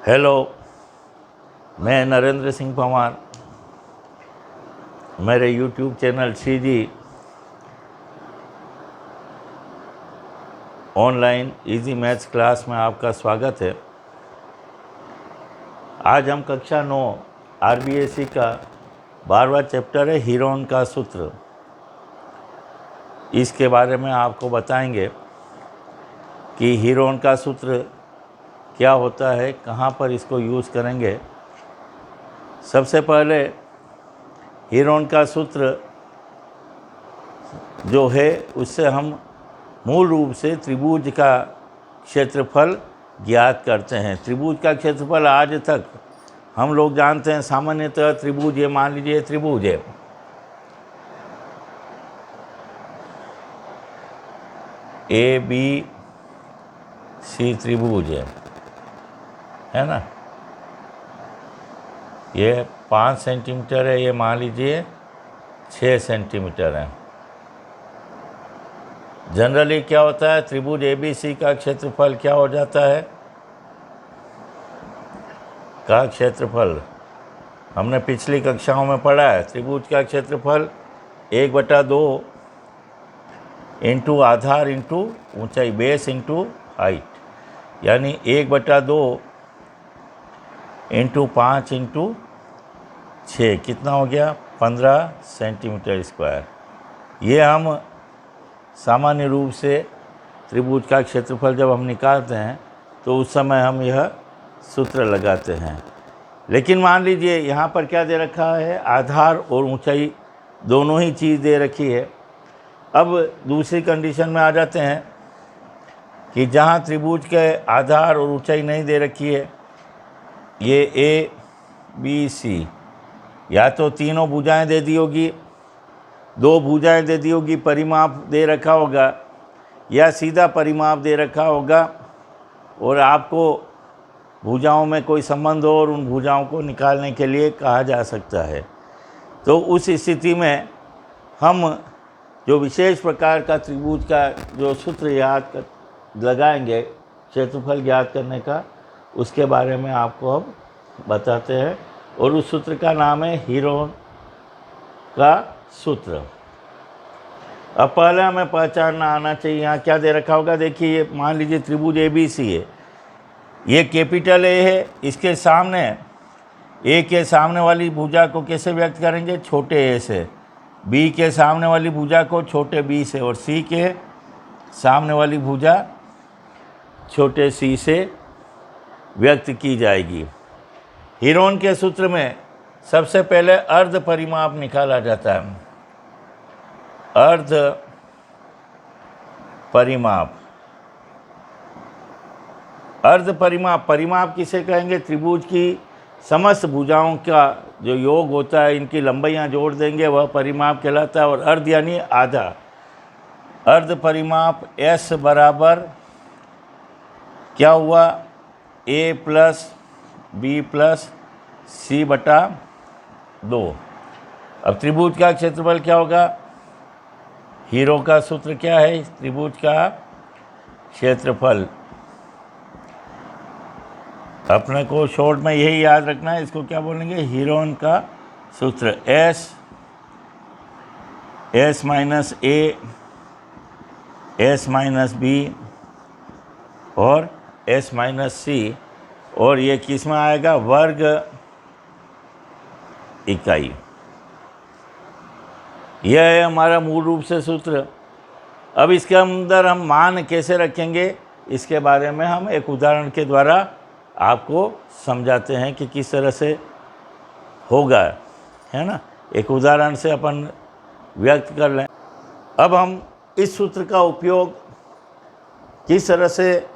Hello, मैं नरेंद्र सिंह पंवार। मेरे YouTube channel CG online easy maths class में आपका स्वागत है। आज हम कक्षा 9 आरबीएससी का 12वां चैप्टर है हीरोन का सूत्र। इसके बारे में आपको बताएंगे कि हीरोन का सूत्र क्या होता है, कहाँ पर इसको यूज़ करेंगे। सबसे पहले हीरोन का सूत्र जो है उससे हम मूल रूप से त्रिभुज का क्षेत्रफल ज्ञात करते हैं। त्रिभुज का क्षेत्रफल आज तक हम लोग जानते हैं सामान्यतः त्रिभुज, ये मान लीजिए त्रिभुज है, ए बी सी त्रिभुज है ना। ये 5 सेंटीमीटर है, ये मान लीजिए 6 सेंटीमीटर है। जनरली क्या होता है, त्रिभुज ABC का क्षेत्रफल क्या हो जाता है, का क्षेत्रफल हमने पिछली कक्षाओं में पढ़ा है। त्रिभुज का क्षेत्रफल 1/2 इंटू आधार इंटू ऊंचाई, बेस इंटू हाइट, यानी 1/2 इंटू 5 इंटू 6 कितना हो गया, 15 सेंटीमीटर स्क्वायर। ये हम सामान्य रूप से त्रिभुज का क्षेत्रफल जब हम निकालते हैं तो उस समय हम यह सूत्र लगाते हैं। लेकिन मान लीजिए यहाँ पर क्या दे रखा है, आधार और ऊंचाई दोनों ही चीज़ दे रखी है। अब दूसरी कंडीशन में आ जाते हैं कि जहाँ त्रिभुज के आधार और ऊंचाई नहीं दे रखी है, ये ए बी सी, या तो तीनों भुजाएं दे दी होगी, 2 भुजाएं दे दी होगी, परिमाप दे रखा होगा, या सीधा परिमाप दे रखा होगा और आपको भुजाओं में कोई संबंध हो और उन भुजाओं को निकालने के लिए कहा जा सकता है। तो उस स्थिति में हम जो विशेष प्रकार का त्रिभुज का जो सूत्र लगाएंगे क्षेत्रफल ज्ञात करने का, उसके बारे में आपको अब बताते हैं। और उस सूत्र का नाम है हीरोन का सूत्र। अब पहले हमें पहचानना आना चाहिए यहाँ क्या दे रखा होगा। देखिए, ये मान लीजिए त्रिभुज ABC है, ये कैपिटल ए है, इसके सामने ए के सामने वाली भुजा को कैसे व्यक्त करेंगे, छोटे ए से, बी के सामने वाली भुजा को छोटे बी से, और सी के सामने वाली भुजा छोटे सी से व्यक्त की जाएगी। हीरोन के सूत्र में सबसे पहले अर्ध परिमाप निकाला जाता है। अर्ध परिमाप, अर्ध परिमाप, परिमाप किसे कहेंगे, त्रिभुज की समस्त भुजाओं का जो योग होता है, इनकी लंबाइयाँ जोड़ देंगे, वह परिमाप कहलाता है। और अर्ध यानी आधा। अर्ध परिमाप S बराबर क्या हुआ, A plus B plus C बटा 2। अब त्रिभुज का क्षेत्रफल क्या होगा, हीरो का सूत्र क्या है, त्रिभुज का क्षेत्रफल। अपने को शॉर्ट में यही याद रखना है, इसको क्या बोलेंगे, हीरोन का सूत्र। S minus A, S minus B और S माइनस C, और ये किस में आएगा, वर्ग इकाई। यह है हमारा मूल रूप से सूत्र। अब इसके अंदर हम मान कैसे रखेंगे, इसके बारे में हम एक उदाहरण के द्वारा आपको समझाते हैं कि किस तरह से होगा, है ना। एक उदाहरण से अपन व्यक्त कर लें। अब हम इस सूत्र का उपयोग किस तरह से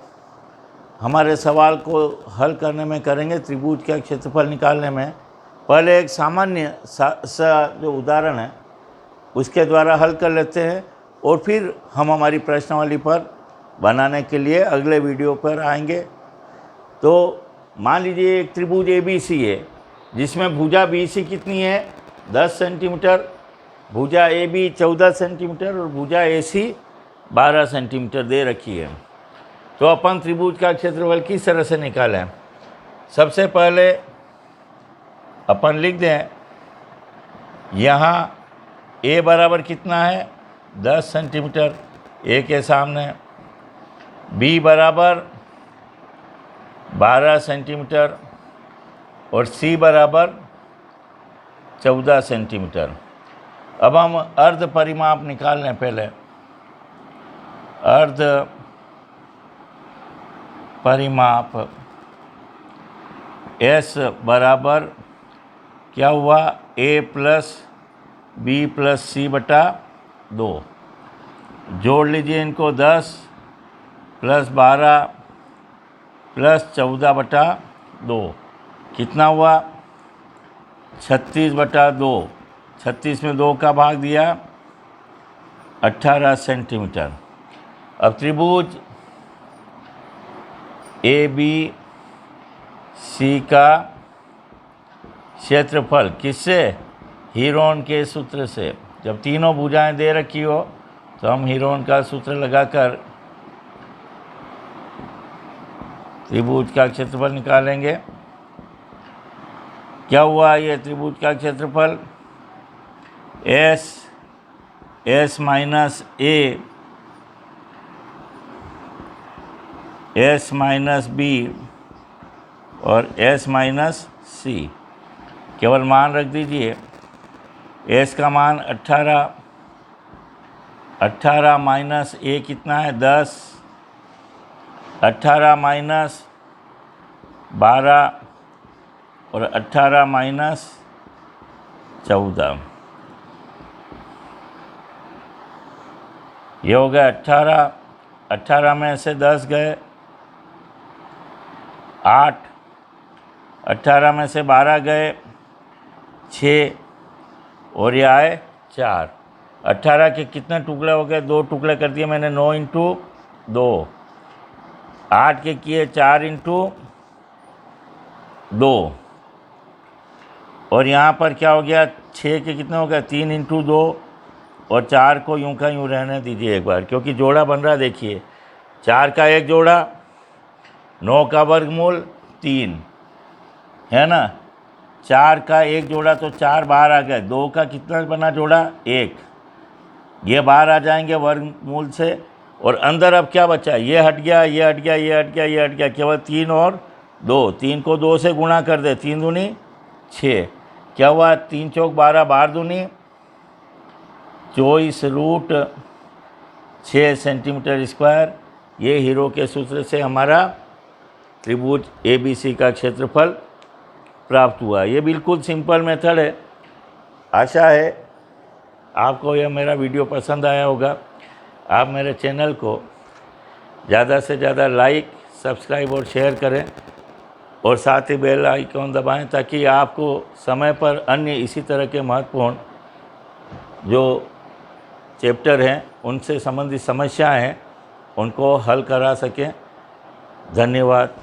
हमारे सवाल को हल करने में करेंगे, त्रिभुज का क्षेत्रफल निकालने में। पहले एक सामान्य सा जो उदाहरण है उसके द्वारा हल कर लेते हैं, और फिर हम हमारी प्रश्नावली पर बनाने के लिए अगले वीडियो पर आएंगे। तो मान लीजिए एक त्रिभुज ABC है जिसमें भुजा BC कितनी है, 10 सेंटीमीटर, भुजा AB 14 सेंटीमीटर और भुजा AC 12 सेंटीमीटर दे रखी है। तो अपन त्रिभुज का क्षेत्रफल किस तरह से निकालें, सबसे पहले अपन लिख दें, यहाँ ए बराबर कितना है 10 सेंटीमीटर, ए के सामने, बी बराबर 12 सेंटीमीटर और सी बराबर 14 सेंटीमीटर। अब हम अर्ध परिमाप निकाल लें। पहले अर्ध परिमाप S बराबर क्या हुआ, A plus B plus C बटा 2। जोड़ लीजिए इनको, 10 प्लस 12 प्लस 14 बटा 2 कितना हुआ, 36 बटा 2। 36 में 2 का भाग दिया, 18 सेंटीमीटर। अब त्रिभुज ए बी सी का क्षेत्रफल किससे, हीरोन के सूत्र से। जब तीनों भुजाएं दे रखी हो तो हम हीरोन का सूत्र लगाकर त्रिभुज का क्षेत्रफल निकालेंगे। क्या हुआ, ये त्रिभुज का क्षेत्रफल एस माइनस ए, एस माइनस बी और एस माइनस सी। केवल मान रख दीजिए। एस का मान 18, 18 माइनस ए कितना है 10, 18 माइनस 12 और 18 माइनस 14, ये हो गया 18। 18 में से 10 गए 8, 18 में से 12 गए 6 और ये आए 4। 18 के कितने टुकड़े हो गए, 2 टुकड़े कर दिए मैंने, 9 इंटू 2। 8 के किए 4 इंटू 2 और यहाँ पर क्या हो गया, 6 के कितने हो गए, 3 इंटू 2 और 4 को यूं का यूं रहने दीजिए एक बार, क्योंकि जोड़ा बन रहा है। देखिए 4 का एक जोड़ा, 9 का वर्गमूल 3 है ना, 4 का एक जोड़ा तो 4 बाहर आ गए, 2 का कितना बना जोड़ा 1, ये बाहर आ जाएंगे वर्गमूल से। और अंदर अब क्या बचा, ये हट गया, ये हट गया, ये हट गया, ये हट गया, केवल 3 और 2। 3 को 2 से गुणा कर दे, 3 दूनी 6, क्या हुआ 3 चौक 12, 12 दूनी 24 रूट 6 सेंटीमीटर स्क्वायर। ये हीरो के सूत्र से हमारा त्रिभुज ABC का क्षेत्रफल प्राप्त हुआ। ये बिल्कुल सिंपल मेथड है। आशा है आपको यह मेरा वीडियो पसंद आया होगा। आप मेरे चैनल को ज़्यादा से ज़्यादा लाइक, सब्सक्राइब और शेयर करें और साथ ही बेल आइकॉन दबाएं, ताकि आपको समय पर अन्य इसी तरह के महत्वपूर्ण जो चैप्टर हैं उनसे संबंधित समस्याएं हैं उनको हल करा सकें। धन्यवाद।